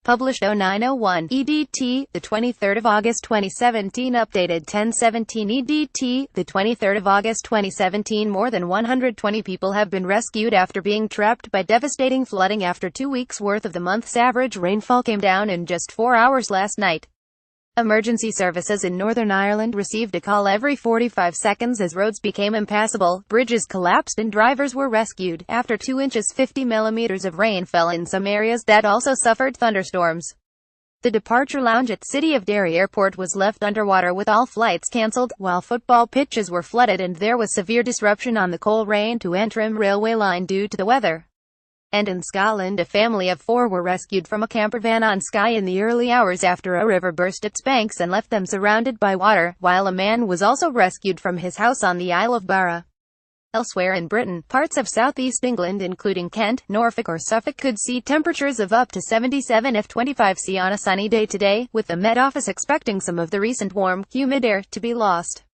Published 0901 EDT, the 23rd of August 2017. Updated 1017 EDT, the 23rd of August 2017. More than 120 people have been rescued after being trapped by devastating flooding after 2 weeks' worth of the month's average rainfall came down in just 4 hours last night. Emergency services in Northern Ireland received a call every 45 seconds as roads became impassable, bridges collapsed and drivers were rescued, after 2 inches 50 millimeters of rain fell in some areas that also suffered thunderstorms. The departure lounge at City of Derry Airport was left underwater with all flights cancelled, while football pitches were flooded and there was severe disruption on the Coleraine to Antrim railway line due to the weather. And in Scotland, a family of 4 were rescued from a camper van on Skye in the early hours after a river burst its banks and left them surrounded by water, while a man was also rescued from his house on the Isle of Barra. Elsewhere in Britain, parts of southeast England including Kent, Norfolk or Suffolk could see temperatures of up to 77°F-25°C on a sunny day today, with the Met Office expecting some of the recent warm, humid air to be lost.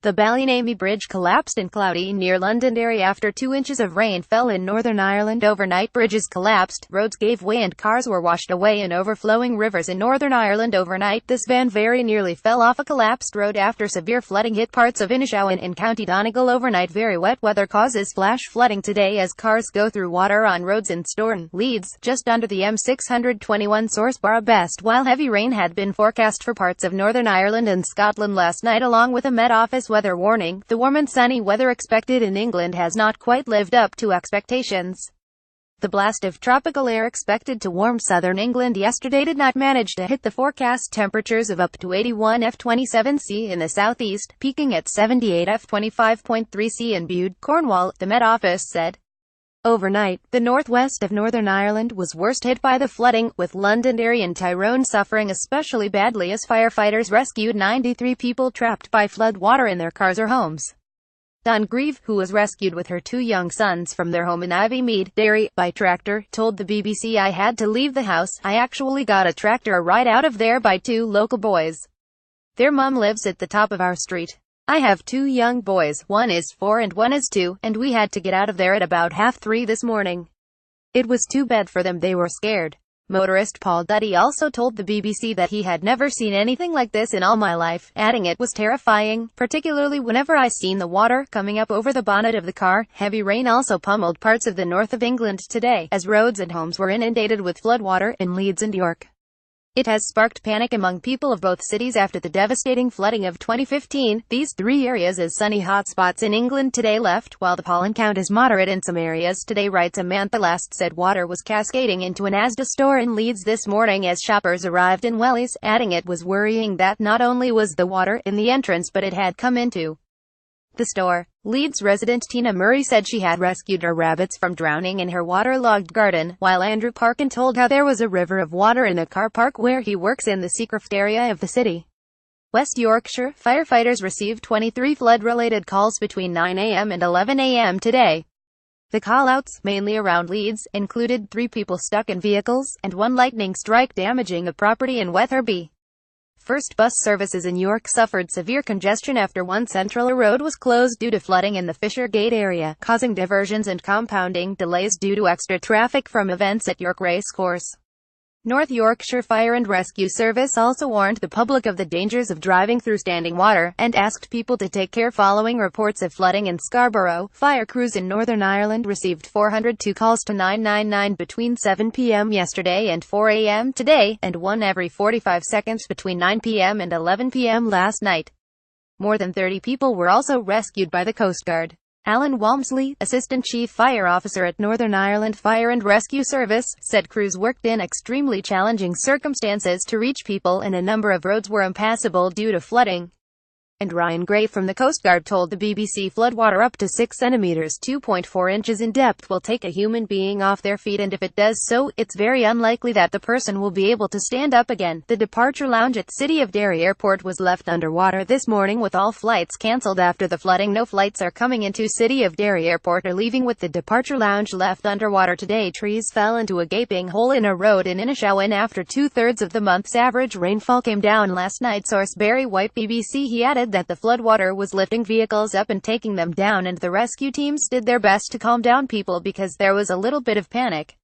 The Ballynamee Bridge collapsed in cloudy near Londonderry after 2 inches of rain fell in Northern Ireland overnight. Bridges collapsed, roads gave way and cars were washed away in overflowing rivers in Northern Ireland overnight. This van very nearly fell off a collapsed road after severe flooding hit parts of Inishowen in County Donegal overnight. Very wet weather causes flash flooding today as cars go through water on roads in Storton, Leeds, just under the M621 source bar best, while heavy rain had been forecast for parts of Northern Ireland and Scotland last night along with a Met Office weather warning. The warm and sunny weather expected in England has not quite lived up to expectations. The blast of tropical air expected to warm southern England yesterday did not manage to hit the forecast temperatures of up to 81°F-27°C in the southeast, peaking at 78°F-25.3°C in Bude, Cornwall, the Met Office said. Overnight, the northwest of Northern Ireland was worst hit by the flooding, with Londonderry and Tyrone suffering especially badly as firefighters rescued 93 people trapped by flood water in their cars or homes. Dawn Grieve, who was rescued with her 2 young sons from their home in Ivymead, Derry, by tractor, told the BBC, "I had to leave the house. I actually got a tractor ride out of there by 2 local boys. Their mum lives at the top of our street. I have 2 young boys, one is 4 and one is 2, and we had to get out of there at about 3:30 this morning. It was too bad for them, they were scared." Motorist Paul Duddy also told the BBC that he had never seen anything like this in all my life, adding it was terrifying, particularly whenever I seen the water coming up over the bonnet of the car. Heavy rain also pummeled parts of the north of England today, as roads and homes were inundated with floodwater in Leeds and York. It has sparked panic among people of both cities after the devastating flooding of 2015. These 3 areas as sunny hotspots in England today left, while the pollen count is moderate in some areas today, writes Amantha Last said water was cascading into an Asda store in Leeds this morning as shoppers arrived in wellies, adding it was worrying that not only was the water in the entrance but it had come into the store. Leeds resident Tina Murray said she had rescued her rabbits from drowning in her waterlogged garden, while Andrew Parkin told how there was a river of water in a car park where he works in the Seacroft area of the city. West Yorkshire firefighters received 23 flood-related calls between 9 a.m. and 11 a.m. today. The call-outs, mainly around Leeds, included 3 people stuck in vehicles, and 1 lightning strike damaging a property in Wetherby. First bus services in York suffered severe congestion after one central road was closed due to flooding in the Fisher Gate area, causing diversions and compounding delays due to extra traffic from events at York Racecourse. North Yorkshire Fire and Rescue Service also warned the public of the dangers of driving through standing water, and asked people to take care following reports of flooding in Scarborough. Fire crews in Northern Ireland received 402 calls to 999 between 7 p.m. yesterday and 4 a.m. today, and 1 every 45 seconds between 9 p.m. and 11 p.m. last night. More than 30 people were also rescued by the Coast Guard. Alan Walmsley, Assistant Chief Fire Officer at Northern Ireland Fire and Rescue Service, said crews worked in extremely challenging circumstances to reach people and a number of roads were impassable due to flooding. And Ryan Gray from the Coast Guard told the BBC floodwater up to 6 centimeters (2.4 inches) in depth will take a human being off their feet, and if it does so, it's very unlikely that the person will be able to stand up again. The departure lounge at City of Derry Airport was left underwater this morning with all flights cancelled after the flooding. No flights are coming into City of Derry Airport or leaving with the departure lounge left underwater today. Trees fell into a gaping hole in a road in Inishowen after 2/3 of the month's average rainfall came down last night. Source Barry White BBC. He added that the floodwater was lifting vehicles up and taking them down, and the rescue teams did their best to calm down people because there was a little bit of panic.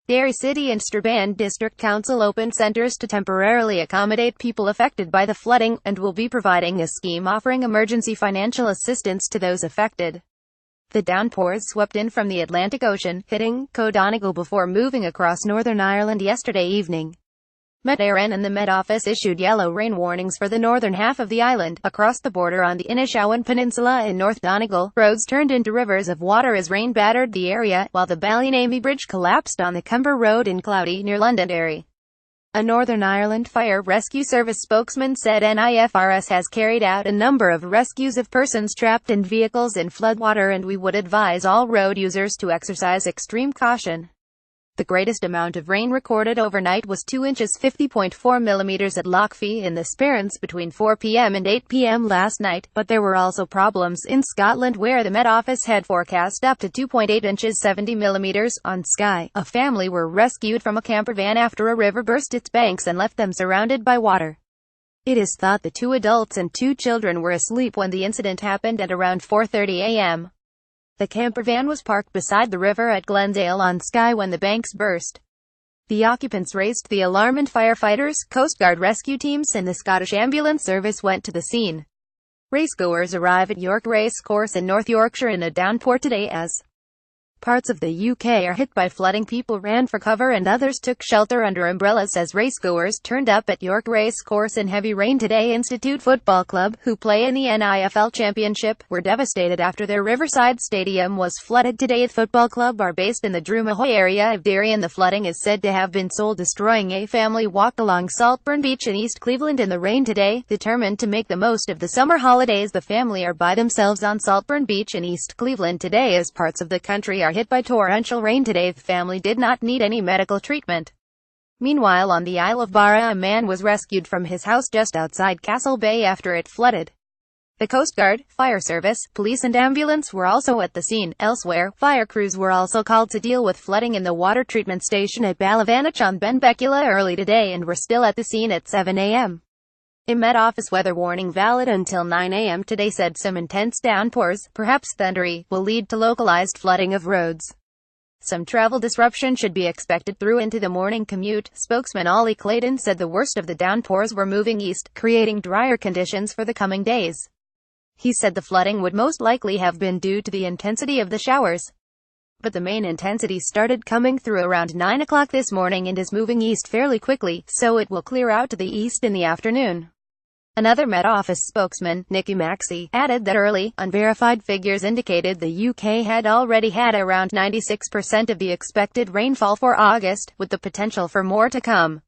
Derry City and Strabane District Council opened centres to temporarily accommodate people affected by the flooding, and will be providing a scheme offering emergency financial assistance to those affected. The downpours swept in from the Atlantic Ocean, hitting Donegal before moving across Northern Ireland yesterday evening. Met Éireann and the Met Office issued yellow rain warnings for the northern half of the island. Across the border on the Inishowen Peninsula in North Donegal, roads turned into rivers of water as rain battered the area, while the Ballynamie Bridge collapsed on the Cumber Road in Cloudy near Londonderry. A Northern Ireland Fire Rescue Service spokesman said NIFRS has carried out a number of rescues of persons trapped in vehicles in floodwater, and we would advise all road users to exercise extreme caution. The greatest amount of rain recorded overnight was 2 inches 50.4 millimeters at Lochfee in the Sperrins between 4 p.m. and 8 p.m. last night, but there were also problems in Scotland where the Met Office had forecast up to 2.8 inches 70 millimeters. On Skye, a family were rescued from a camper van after a river burst its banks and left them surrounded by water. It is thought the 2 adults and 2 children were asleep when the incident happened at around 4:30 a.m. The camper van was parked beside the river at Glendale on Skye when the banks burst. The occupants raised the alarm and firefighters, Coast Guard rescue teams and the Scottish Ambulance Service went to the scene. Racegoers arrive at York Racecourse in North Yorkshire in a downpour today as parts of the UK are hit by flooding. People ran for cover and others took shelter under umbrellas as racegoers turned up at York Racecourse in heavy rain today. Institute Football Club, who play in the NIFL Championship, were devastated after their Riverside Stadium was flooded today. The football club are based in the Drumahoy area of Derry, and the flooding is said to have been soul-destroying. A family walked along Saltburn Beach in East Cleveland in the rain today, determined to make the most of the summer holidays. The family are by themselves on Saltburn Beach in East Cleveland today as parts of the country are hit by torrential rain today. The family did not need any medical treatment. Meanwhile, on the Isle of Barra, a man was rescued from his house just outside Castle Bay after it flooded. The Coast Guard, Fire Service, police and ambulance were also at the scene. Elsewhere, fire crews were also called to deal with flooding in the water treatment station at Ballyvanich on Benbecula early today and were still at the scene at 7 a.m. A Met Office weather warning valid until 9 a.m. today said some intense downpours, perhaps thundery, will lead to localized flooding of roads. Some travel disruption should be expected through into the morning commute. Spokesman Ollie Clayton said the worst of the downpours were moving east, creating drier conditions for the coming days. He said the flooding would most likely have been due to the intensity of the showers. But the main intensity started coming through around 9 o'clock this morning and is moving east fairly quickly, so it will clear out to the east in the afternoon. Another Met Office spokesman, Nicky Maxey, added that early, unverified figures indicated the UK had already had around 96% of the expected rainfall for August, with the potential for more to come.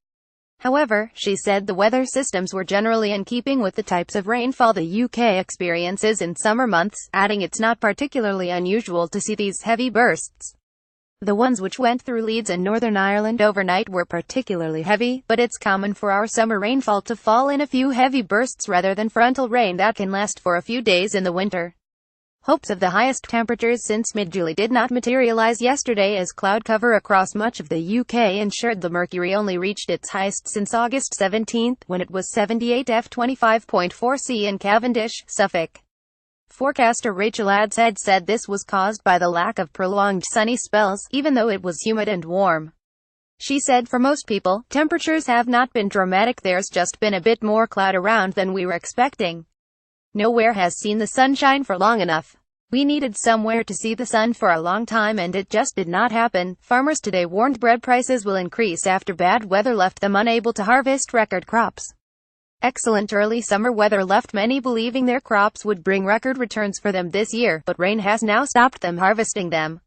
However, she said the weather systems were generally in keeping with the types of rainfall the UK experiences in summer months, adding it's not particularly unusual to see these heavy bursts. The ones which went through Leeds and Northern Ireland overnight were particularly heavy, but it's common for our summer rainfall to fall in a few heavy bursts rather than frontal rain that can last for a few days in the winter. Hopes of the highest temperatures since mid-July did not materialize yesterday as cloud cover across much of the UK ensured the mercury only reached its highest since August 17, when it was 78 F25.4 C in Cavendish, Suffolk. Forecaster Rachel Adshead said this was caused by the lack of prolonged sunny spells, even though it was humid and warm. She said for most people, temperatures have not been dramatic, there's just been a bit more cloud around than we were expecting. Nowhere has seen the sunshine for long enough. We needed somewhere to see the sun for a long time and it just did not happen. Farmers today warned bread prices will increase after bad weather left them unable to harvest record crops. Excellent early summer weather left many believing their crops would bring record returns for them this year, but rain has now stopped them harvesting them.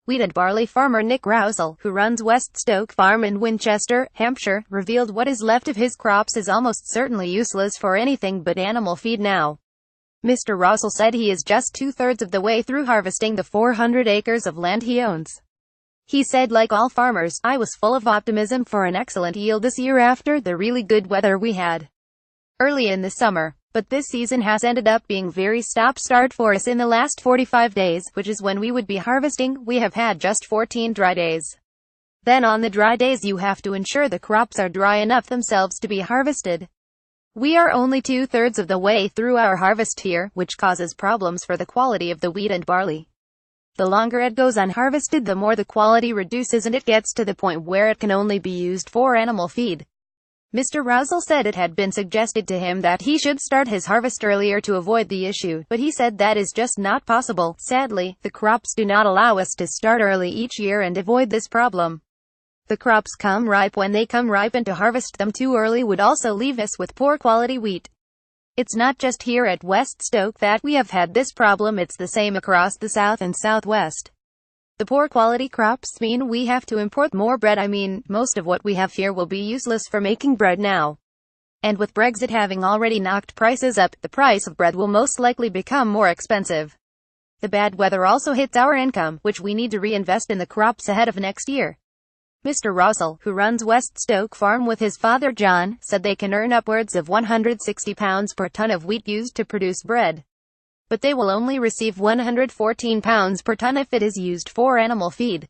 Wheat and barley farmer Nick Rousel, who runs West Stoke Farm in Winchester, Hampshire, revealed what is left of his crops is almost certainly useless for anything but animal feed now. Mr. Rousel said he is just 2/3 of the way through harvesting the 400 acres of land he owns. He said, like all farmers, I was full of optimism for an excellent yield this year after the really good weather we had early in the summer. But this season has ended up being very stop-start for us in the last 45 days, which is when we would be harvesting. We have had just 14 dry days. Then on the dry days you have to ensure the crops are dry enough themselves to be harvested. We are only 2/3 of the way through our harvest here, which causes problems for the quality of the wheat and barley. The longer it goes unharvested, the more the quality reduces and it gets to the point where it can only be used for animal feed. Mr. Rousel said it had been suggested to him that he should start his harvest earlier to avoid the issue, but he said that is just not possible. Sadly, the crops do not allow us to start early each year and avoid this problem. The crops come ripe when they come ripe, and to harvest them too early would also leave us with poor quality wheat. It's not just here at West Stoke that we have had this problem, it's the same across the south and southwest. The poor quality crops mean we have to import more bread. Most of what we have here will be useless for making bread now. And with Brexit having already knocked prices up, the price of bread will most likely become more expensive. The bad weather also hits our income, which we need to reinvest in the crops ahead of next year. Mr. Rousel, who runs West Stoke Farm with his father John, said they can earn upwards of £160 per tonne of wheat used to produce bread. But they will only receive £114 per tonne if it is used for animal feed.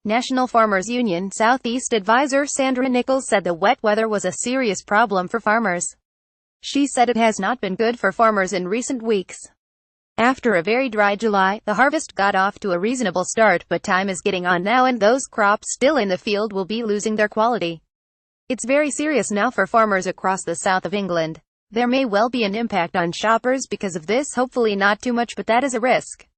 National Farmers Union South East advisor Sandra Nichols said the wet weather was a serious problem for farmers. She said it has not been good for farmers in recent weeks. After a very dry July, the harvest got off to a reasonable start, but time is getting on now and those crops still in the field will be losing their quality. It's very serious now for farmers across the south of England. There may well be an impact on shoppers because of this, hopefully not too much, but that is a risk.